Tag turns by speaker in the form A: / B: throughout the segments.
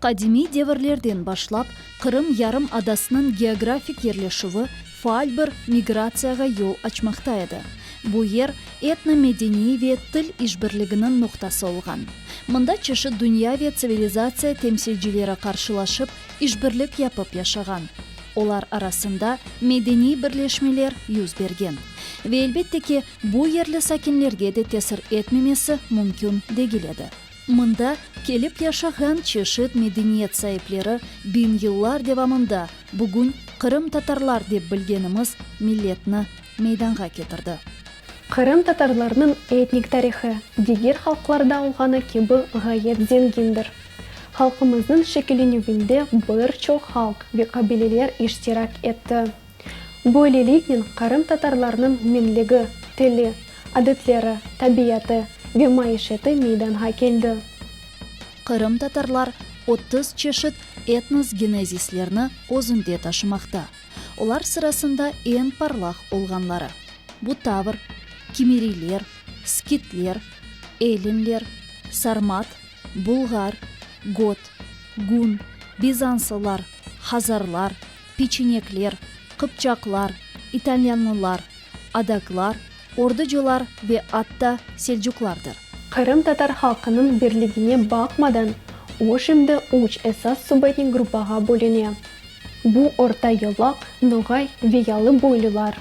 A: Кадими деврлерден башлап, Кырым ярым адасының географик ерлешуі фаал бір миграцияға жол ачмақта еді. Бу ер этно-медени ве тыл ишбірлігінің нуктасы олған. Мында чышы дүния ве цивилизация темсилчилері каршылашып, ишбірлік япып яшаған. Олар арасында медени бірлешмелер юз берген. Ве әлбетте ки, бу ерлі сакинлерге де тесір етмемесі мүмкін дегеледі. Мында келіп яшаған чешет медениет сайыплері бин йыллар девамында бүгін Кырым татарлар деп білгеніміз миллетні мейданға кетірді.
B: Кырым татарларының этник тарихы дегер халқларда олғаны кебі ғайет зенгендір. Халқымыздың шекеленуінде бір чоқ халк ве қабилелер иштирак етті. Бұл елелікнен Кырым татарларының менлігі, тілі, адетлері, табияты ве маишеті мейданға келді.
A: Кырым татарлар 30 чешет этнос генезислерні өзінде ташымақта. Олар сырасында ең парлах олғанлары. Бутавр, кемерилер, скитлер, эллинлер, сармат, булгар, гот, гун, бизансылар, хазарлар, печенеклер, қыпчаклар, итальянлылар, адаклар, ордыжылар ве атта селжуклардыр.
B: Кырым татар халқының бірлігіне бақмадан, Ошымды уч эсас субэтник группаға бөліне. Бу орта йыллақ, ноғай веялы бойлылар.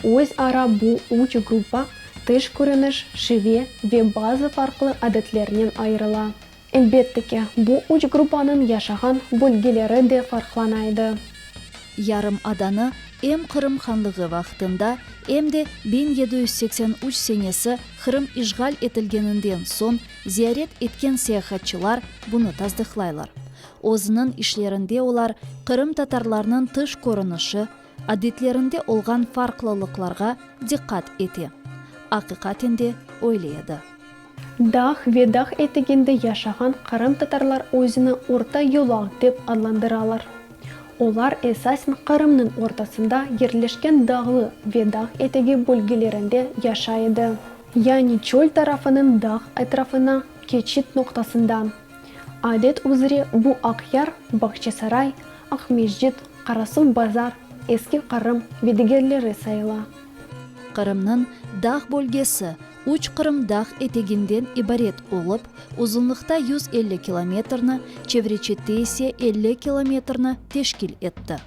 B: Өз ара бу уч группа тыш көрініш, шыве ве базы фарқлы адатлерінен айрыла. Әлбеттіке, бу уч группаның яшаған бөлгелері де фарқланайды.
A: Ярым аданы Эм Кырым ханлығы вақтында, әмде 1783 сенесі Кырым ишғал етілгенінден сон зиярет еткен саяхатчылар бұны таздықлайлар. Озының ішлерінде олар Кырым татарларының тыш көрінішы, адетлерінде олған фарқлылықларға диққат ете. Ақиқатінде ойлайды.
B: Дах ве дах етігенде яшаған Кырым татарлар өзіні орта юлақ деп адландыралар. Олар эсасын Кырымның ортасында ерлешкен дағлы ве дақ етеге бөлгелерінде яшайды. Яни чөл тарафының дақ этрafына кечит ноқтасында. Адет үзіре бу Ақяр, Бақчасарай, Ақмеждет, Қарасу базар, Ескі Кырым ведігерлері сайыла.
A: Кырымның дақ бөлгесі Уч Кырым дақ етегінден ибарет олып, ұзынлықта 150 километрны, чевречетте есе 50 километрны тешкіл етті.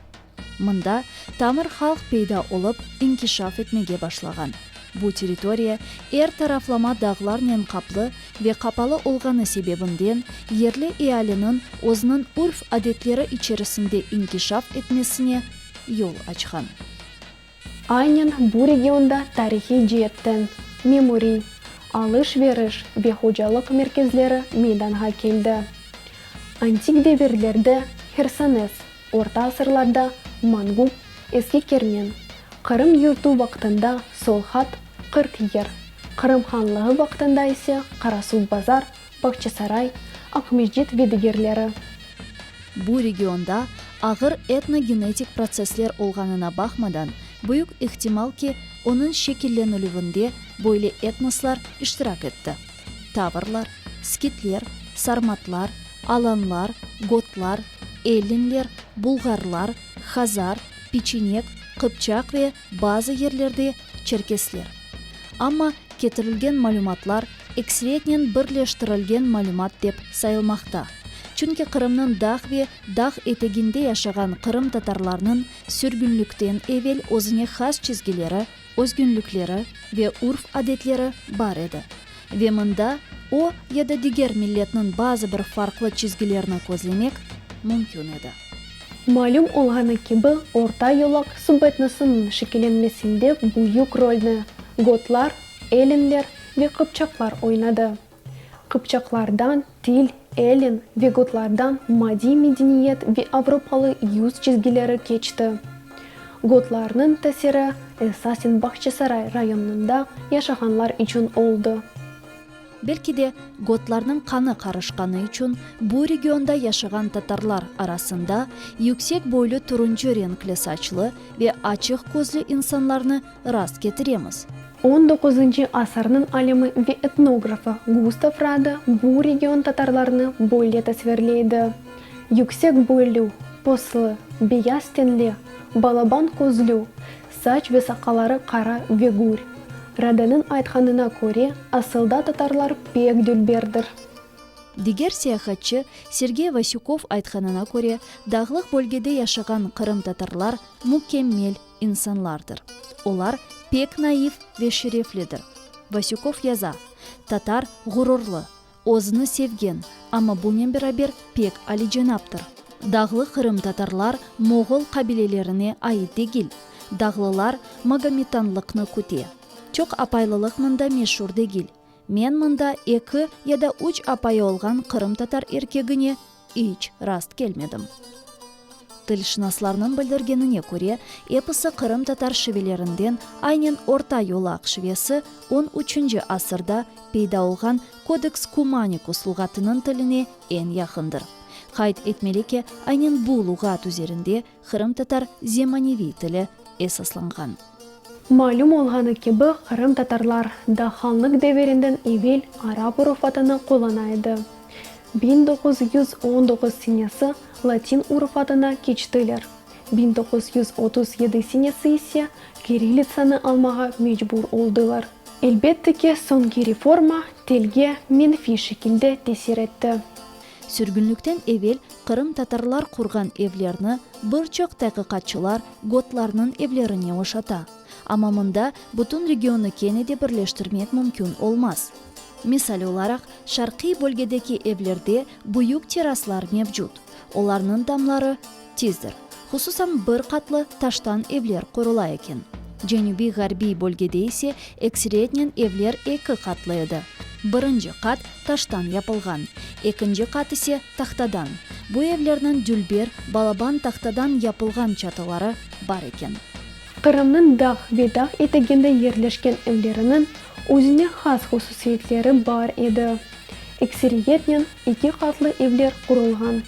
A: Мында тамыр халық пейда олып, инкишаф етмеге башлаған. Бу территория әр тарафлама дағларнен қаплы ве қапалы олғаны себебінден ерлі иялінің өзінің урф адетлері içerisinde инкишаф етмесіне yol açқан.
B: Айнен бу регионда тарихи жеттен, меморий, алыш-веріш ве хожалық мерkezлері мейданға келді. Антик деверлерді Херсонес, орта асырларда Мангуб, Ескі Кермен, Кырым юрту вақтында Солхат, Қыркер, Кырым ханлығы вақтында есе Қарасу базар, Бақчасарай, Ақмеждет ведігерлері.
A: Бу регионда ағыр этногенетик процесслер олғанына бақмадан, бұйық ихтимал ки оның шекелленілігінде бойлы этнослар иштирак етті. Таврлар, скитлер, сарматлар, аланлар, готлар, эллинлер, булгарлар, хазар, печенек, қыпчақ ве базы ерлерде черкеслер. Амма кетірілген малюматлар эксретнен бірлештірілген малюмат деп сайылмақта. Чүнке Кырымның дақ ве дақ етегінде яшаған Кырым татарларының сүргінліктен евел өзіне хас чизгелері, өзгінліклері ве урф адетлері бар еді. Ве мында о яда дигер миллетнің базы бір фарқлы чизгелеріні көзлемек мүмкін еді.
B: Малюм олғаны кебі орта юлақ субэтносының шекеленмесінде бұйық рөлні готлар, эллинлер ве қыпчақлар ойнады. Қыпчақлардан тил, эллин ве готлардан мади медениет ве авропалы юз чизгелері кечті. Готларның тәсері Эсасин Бақчасарай районында яшағанлар үшін олды.
A: Белки де готларның қаны қарышқаны үшін бұл регионда яшаған татарлар арасында yüksek бойлы турунчу ренклі сачлы ве ачық көзлі инсанларны раст кетіреміз.
B: 19 асырның алемі ве этнографы Густав Рада бұл регион татарларны бойле тәсверлейді. Yüksek boylu, poslu, beyaz tenli, balaban kozlu, saç ve sakalları kara ve gür. Radanın айтқанына көре, асылда татарлар пек дүлбердір.
A: Дигер саяхатчы Сергей Васюков айтқанына көре, дағлық бөлгеде яшаған қырым татарлар мүкеммел инсанлардыр. Олар пек наив ве шерефледір. Васюков яза: татар ғұрурлы, озыны севген, ама бұнен берабер пек алиженаптыр. Дағлы қырым татарлар моғол қабилелеріне айыт дегіл. Дағлылар магометанлықны күте. Чок апайлылық мында мешур дегіл. Мен мында 2 яда 3 апайы олған қырым татар еркегіне ич раст келмедім. Тілшінасларының білдіргеніне көре, эпосы қырым татар шевелерінден айнен орта юлақ швесі 13 асырда пейда олған кодекс куманикус луғатының тіліне ен яқындыр. Қайт етмелеке айнен бұл луғат üzerінде қырым татар земаневи тілі esaslanған.
B: Малум olğаны кебі қырым татарлар даханлык дәверенден evvel араб урфатыны қоланайды. 1919 сенесі латин урфатына кечтілер. 1937 сенесі ise кириллицаны алмаға мecbur oldılar. Elbette ki соңғы реформа телге менфи шекilde tesir etті.
A: Сүргінліктен evvel қырым татарлар құрған evlerni бірчок тәқиқатчылар готларның evlerine ошата. Ama mında bütün regionu kenede birleştirmek mümkün olmaz. Misal olarak şarkı bölgedeki evlerde büyük teraslar mevcut. Onların damları tizdir. Hususan bir katlı taştan evler kurula eken. Cenubi Garbi bölgede ise ekseriyetten evler 2 katlıydı. Birinci kat taştan yapılgan, ikinci kat ise tahtadan. Bu evlerden dülber, balaban tahtadan yapılgan çatıları var eken.
B: Qırımның dağ ve dağ etегенде yerleşken evlerinin özüne has hususiyetleri бар еді. Ekseriyetten 2 katlı evler kurulgan.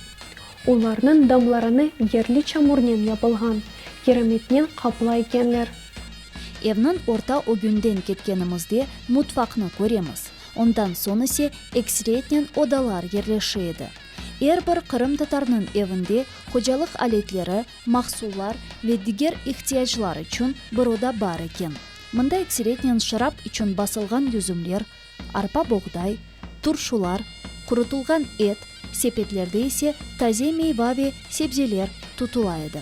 B: Onların damlarını yerli çamurnen yapılgan, keramitten kaplı ekenler.
A: Evnin orta ogünden ketkenimizde mutfakны көреміз. Ondan sonra ise ekseriyetten odalar yerleşiydi. Bir Kırım tatarının evinde hocalık aletleri, mahsullar ve diğer ihtiyaçlar için bir oda var eken. Mında ekseriyetten şarap için basılgan yüzümler, arpa buğday, turşular, kurutulgan et, sepetlerde ise taze meyve ve sebzeler tutulaydı.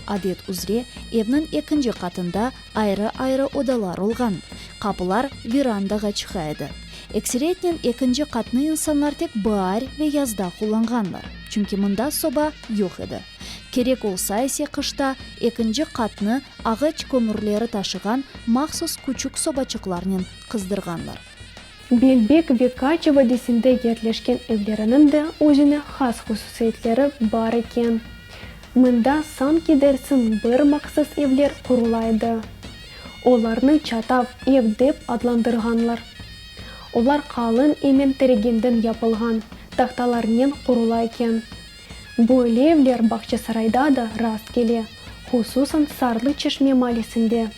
A: Adet üzere evnin 2. katında ayrı odalar olgan, kapılar verandaga çıkaydı. Ekseriyetten 2. katını insanlar tek bahar ve yazda kullanganlar. Çünkü mında soba yok edi. Kerek olsa ise kışta 2. katını ağaç kömürleri taşıgan mahsus küçük sobaçıklarının kızdırganlar.
B: Belbek ve Kaçı vadisinde yerleşken evlerinin de özüne has hususiyetleri var eken. Mında sanki dersin bir maksız evler kurulaydı. Onlarını çatap ev dep adlandırganlar. Onlar kalın emen terегенден yapılgan tahtalarından kurula eken. Böyle evler Bahçesaray'da da rast gele, hususan Sarlı Çeşme mahallesinde.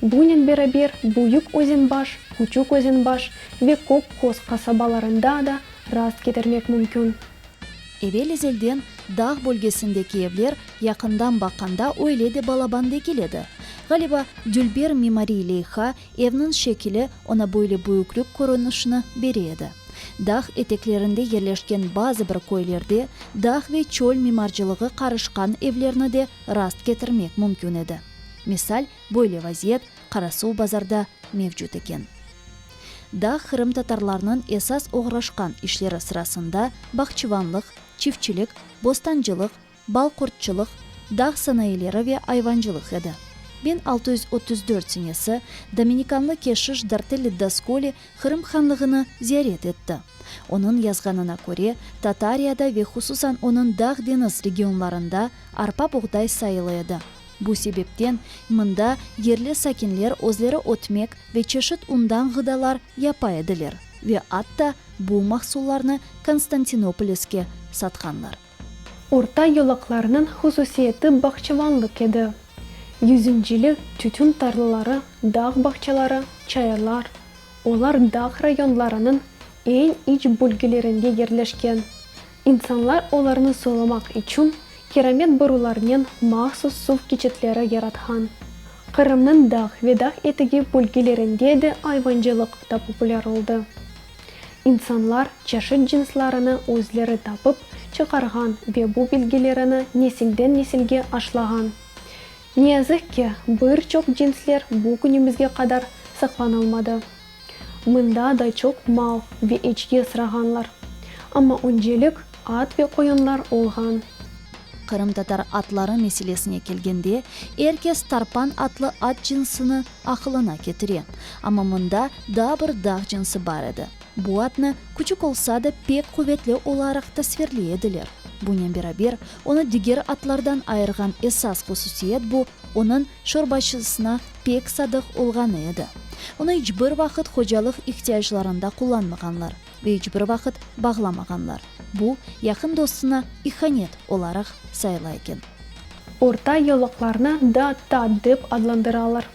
B: Bunun beraber Büyük Özenbaş, Küçük Özenbaş ve Kökkoz kasabalarında da rast getirmek mümkün.
A: Evvel ezelden dağ bölgesindeki evler yakından bakanda öyle de balaban dekiledi. Galiba Dülber Mimari Leyha evinin şekili ona böyle büyüklük görünüşünü beriydi. Dağ eteklerinde yerleşken bazı bir köylerde dağ ve çöl mimarcılığı karışkan evlerini de rast getirmek mümkün edi. Misal böyle vaziyet Karasuv bazarda mevcut eken. Dağ Kırım tatarlarının esas uğraşkan işleri sırasında bahçıvanlık, çiftçilik, bostancılık, balkurtçılık, dağ sanayileri ve hayvancılık edi. 1634 senesi Dominikanlı keşiş Darteli Daskoli Kırım Hanlığını ziyaret etti. Onun yazganına göre Tatariyada ve hususan onun dağ deniz regionlarında arpa buğday sayılıydı. Bu sebepten mında yerli sakinler özleri otmek ve çeşit undan gıdalar yapaydılar ve hatta bu mahsullarını Konstantinopolis'e satkanlar.
B: Orta yolaklarının hususiyeti bahçıvanlık edi. Yüzüncilik, tütün tarlaları, dağ bahçeleri, çayırlar. Onlar dağ rayonlarının en iç bölgelerinde yerleşken. İnsanlar olarını solamak için keramet borularının mahsus suv keçetlері yaratхан. Kırımның dağ ve dağ etigi bölgelerinde de hayvancılık da popüler oldu. İnsanlar çeşit cinslarını özleri tapıp çıkargan ve bu bilgilerini nesilden nesilge aşlagan. Ne yazık ki birçok cinsler bu günümüzge kadar saklanılmadı. Mında da çok mal ve içki sıraganlar. Ama öncelik at ve koyunlar olgan.
A: Kırım tatar atları meselesine kelgende, herkes tarpan atlı at cinsini akılına getiriyor. Ama mında daha bir dağ cinsi var idi. Bu atны küçük olsa da pek kuvvetli olarak tasvirli edilir. Bunun beraber onu diğer atlardan ayırgan esas hususiyet bu, onun şorbaşısına pek sadık olganı edi. Onu hiçbir vakit hocalık ihtiyaçlarında kullanmaganlar ve hiçbir vakit bağlamaganlar. Bu, yakın dostuna ihanet olarak sayılayken.
B: Orta yolaklarını da dep adlandıralar.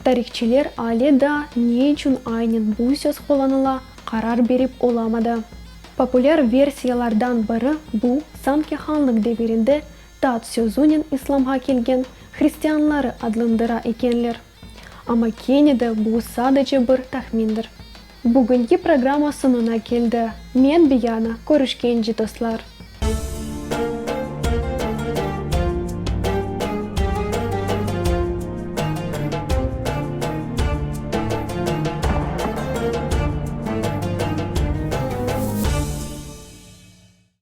B: Tarihçiler ale da ne için aynen bu söz kullanıla karar berip olamadı. Popüler versiyalardan biri bu sanki hanlık devirinde tat sözünün İslam'a kelgen Hristiyanları adlandıra ekenler. Ama kenede bu sadece bir tahmindir. Bugünkü programa sonuna geldi. Men bir yana görüşkenci dostlar.